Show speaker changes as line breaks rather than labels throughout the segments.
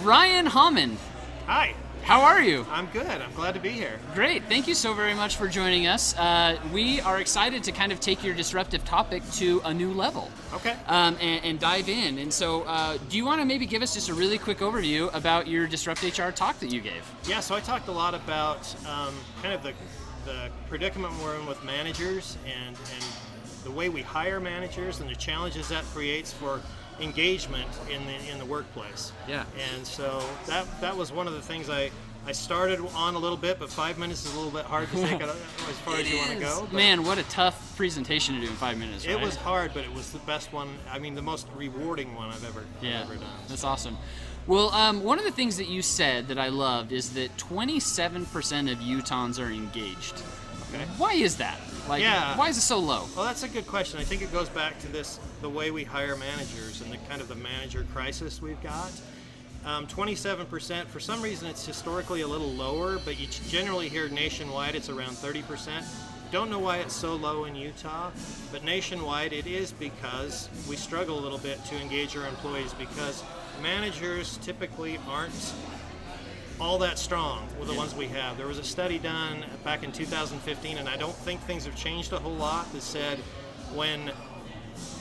Ryan Houmand.
Hi.
How are you?
I'm good. I'm glad to be here.
Great. Thank you so very much for joining us. We are excited to kind of take your disruptive topic to a new level.
Okay.
And dive in. And so do you want to maybe give us just a really quick overview about your DisruptHR talk that you gave?
Yeah, so I talked a lot about kind of the predicament we're in with managers and the way we hire managers and the challenges that creates for engagement in the workplace.
Yeah.
And so that was one of the things I started on a little bit, but 5 minutes is a little bit hard to take it as far as you want to go.
Man, what a tough presentation to do in 5 minutes, right?
It was hard, but it was the best one. I mean, the most rewarding one I've ever done.
That's awesome. Well, one of the things that you said that I loved is that 27% of Utahns are engaged.
Okay.
Why is that? Why is it so low?
Well, that's a good question. I think it goes back to the way we hire managers and the kind of the manager crisis we've got. 27%, for some reason it's historically a little lower, but you generally hear nationwide it's around 30%. Don't know why it's so low in Utah, but nationwide it is because we struggle a little bit to engage our employees because managers typically aren't all that strong with the ones we have. There was a study done back in 2015, and I don't think things have changed a whole lot, that said when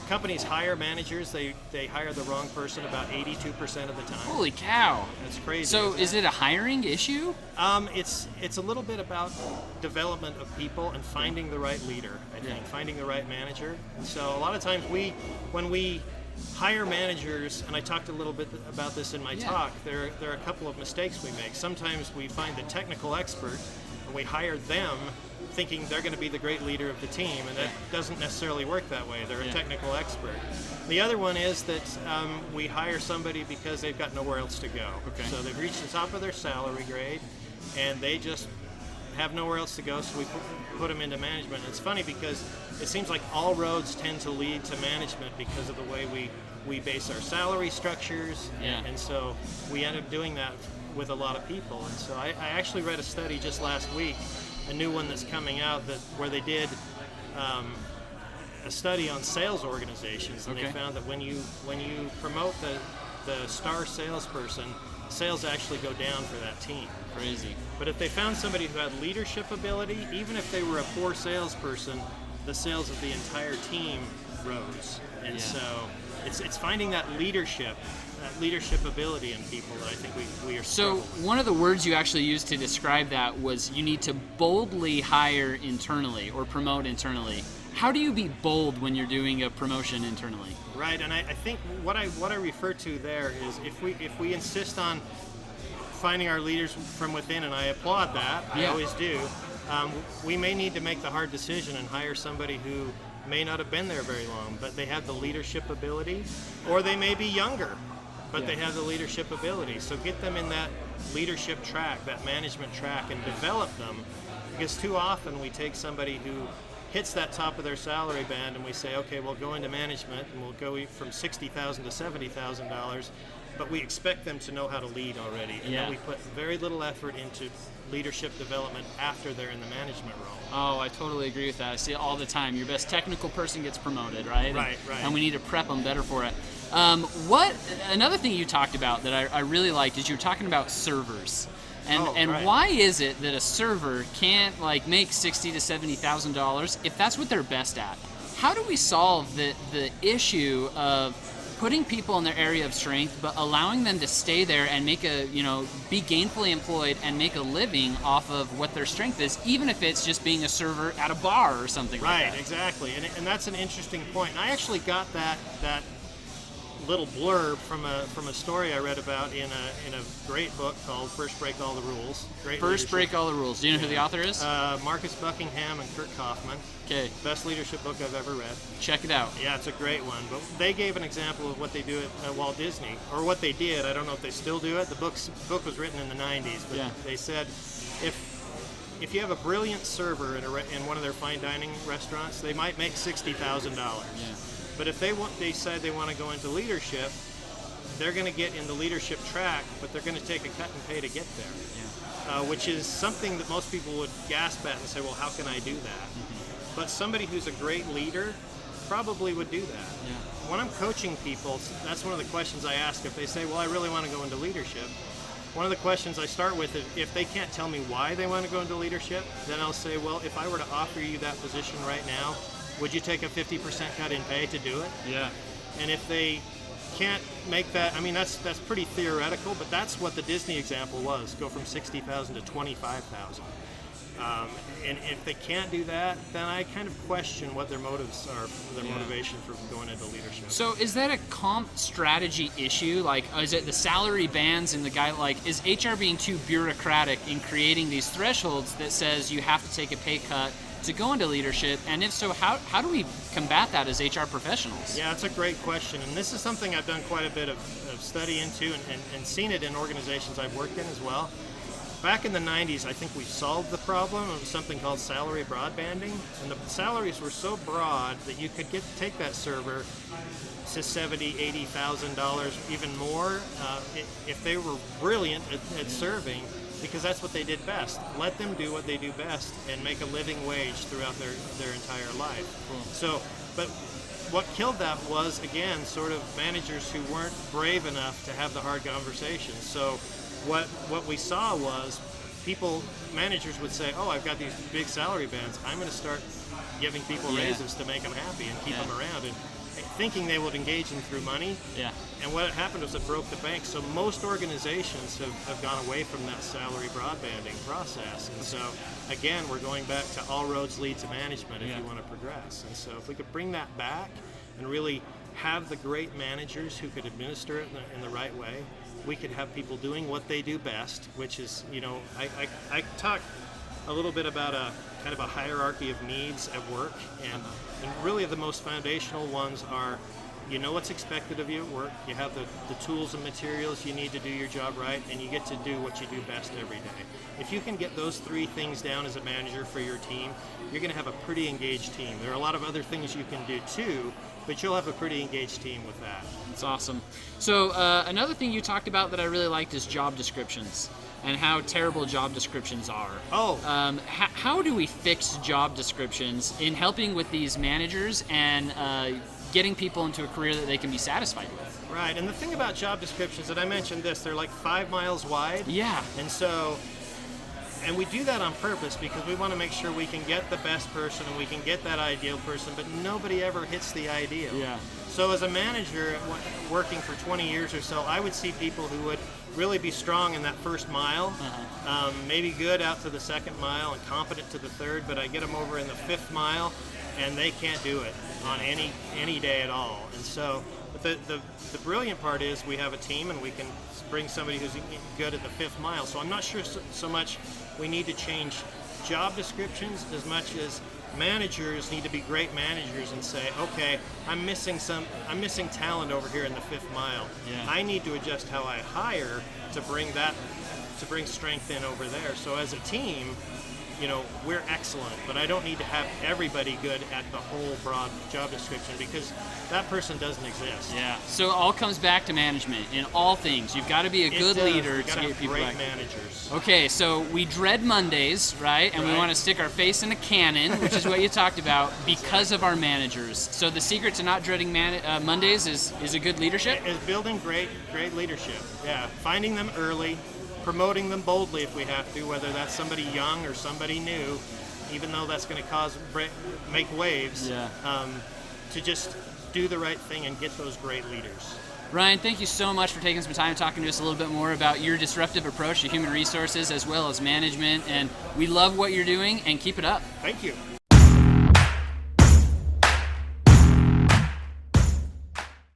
companies hire managers, they hire the wrong person about 82% of the time.
Holy cow.
That's crazy.
So is it a hiring issue?
It's a little bit about development of people and finding the right leader, I think, finding the right manager. And so a lot of times when we hire managers, and I talked a little bit about this in my talk, there are a couple of mistakes we make. Sometimes we find the technical expert and we hire them thinking they're going to be the great leader of the team, and that doesn't necessarily work that way. They're a technical expert. The other one is that we hire somebody because they've got nowhere else to go. Okay. So they've reached the top of their salary grade and they just have nowhere else to go, so we put them into management. And it's funny because it seems like all roads tend to lead to management because of the way we base our salary structures, and so we end up doing that with a lot of people. And so I actually read a study just last week, a new one that's coming out, where they did a study on sales organizations, and they found that when you promote the star salesperson, sales actually go down for that team.
Crazy.
But if they found somebody who had leadership ability, even if they were a poor salesperson, the sales of the entire team rose. And so it's finding that leadership ability in people that I think we are struggling with.
One of the words you actually used to describe that was you need to boldly hire internally or promote internally. How do you be bold when you're doing a promotion internally?
Right, and I think what I refer to there is if we insist on finding our leaders from within, and I applaud that, I always do, we may need to make the hard decision and hire somebody who may not have been there very long, but they have the leadership ability, or they may be younger, but they have the leadership ability. So get them in that leadership track, that management track, and develop them, because too often we take somebody who hits that top of their salary band and we say, okay, we'll go into management and we'll go from $60,000 to $70,000, but we expect them to know how to lead already, and then we put very little effort into leadership development after they're in the management role.
Oh, I totally agree with that. I see it all the time. Your best technical person gets promoted, right?
Right.
And we need to prep them better for it. Another thing you talked about that I really liked is you were talking about servers. And why is it that a server can't make $60,000 to $70,000 if that's what they're best at? How do we solve the issue of putting people in their area of strength, but allowing them to stay there and be gainfully employed and make a living off of what their strength is, even if it's just being a server at a bar or something like that?
Right, exactly. And that's an interesting point. And I actually got that little blurb from a story I read about in a great book called First Break All the Rules.
Break All the Rules. Do you know who the author is?
Marcus Buckingham and Kurt Kaufman.
Okay.
Best leadership book I've ever read.
Check it out.
Yeah, it's a great one. But they gave an example of what they do at Walt Disney, or what they did. I don't know if they still do it. The book was written in the 90s, but they said if you have a brilliant server in one of their fine dining restaurants, they might make $60,000. But if they decide they want to go into leadership, they're going to get in the leadership track, but they're going to take a cut in pay to get there, which is something that most people would gasp at and say, well, how can I do that? But somebody who's a great leader probably would do that.
Yeah.
When I'm coaching people, that's one of the questions I ask. If they say, well, I really want to go into leadership, one of the questions I start with is, if they can't tell me why they want to go into leadership, then I'll say, well, if I were to offer you that position right now, would you take a 50% cut in pay to do it?
Yeah.
And if they can't make that, I mean, that's pretty theoretical, but that's what the Disney example was. Go from 60,000 to 25,000. And if they can't do that, then I kind of question what their motives are, their motivation for going into leadership.
So is that a comp strategy issue? Like, is it the salary bands and the guy, like, is HR being too bureaucratic in creating these thresholds that says you have to take a pay cut to go into leadership? And if so, how do we combat that as HR professionals?
Yeah, that's a great question. And this is something I've done quite a bit of study into and seen it in organizations I've worked in as well. Back in the 90s, I think we solved the problem. It was something called salary broadbanding, and the salaries were so broad that you could take that server to $70,000, $80,000, even more, if they were brilliant at serving, because that's what they did best. Let them do what they do best and make a living wage throughout their entire life.
Cool.
So, but what killed that was, again, sort of managers who weren't brave enough to have the hard conversations. So what we saw was managers would say, oh, I've got these big salary bands. I'm going to start giving people raises to make them happy and keep them around, and thinking they would engage them through money.
Yeah.
And what happened was it broke the bank. So most organizations have gone away from that salary broadbanding process. And so, again, we're going back to all roads lead to management if you want to progress. And so if we could bring that back and really have the great managers who could administer it in the right way, we could have people doing what they do best, which is, I talk a little bit about a kind of a hierarchy of needs at work, and really the most foundational ones are, you know what's expected of you at work, you have the tools and materials you need to do your job right, and you get to do what you do best every day. If you can get those three things down as a manager for your team, you're going to have a pretty engaged team. There are a lot of other things you can do too, but you'll have a pretty engaged team with that.
That's awesome. So another thing you talked about that I really liked is job descriptions and how terrible job descriptions are.
Oh.
How do we fix job descriptions in helping with these managers and getting people into a career that they can be satisfied with?
Right, and the thing about job descriptions, and I mentioned this, they're like 5 miles wide.
Yeah.
And we do that on purpose because we want to make sure we can get the best person and we can get that ideal person, but nobody ever hits the ideal.
Yeah.
So as a manager working for 20 years or so, I would see people who would really be strong in that first mile, maybe good out to the second mile and competent to the third, but I get them over in the 5th mile and they can't do it on any day at all. And so the brilliant part is we have a team and we can bring somebody who's good at the 5th mile. So I'm not sure so much we need to change job descriptions as much as managers need to be great managers and say, okay, I'm missing talent over here in the 5th mile.
Yeah.
I need to adjust how I hire to bring strength in over there. So as a team, we're excellent, but I don't need to have everybody good at the whole broad job description because that person doesn't exist.
Yeah. So it all comes back to management in all things. You've got to be a good leader to get people
great managers.
Okay, so we dread Mondays, right? And we want to stick our face in a cannon, which is what you talked about, because of our managers. So the secret to not dreading Mondays is a good leadership?
Is building great leadership. Yeah, finding them early, promoting them boldly if we have to, whether that's somebody young or somebody new, even though that's going to make waves, to just do the right thing and get those great leaders.
Ryan, thank you so much for taking some time talking to us a little bit more about your disruptive approach to human resources as well as management, and we love what you're doing, and keep it up.
Thank you.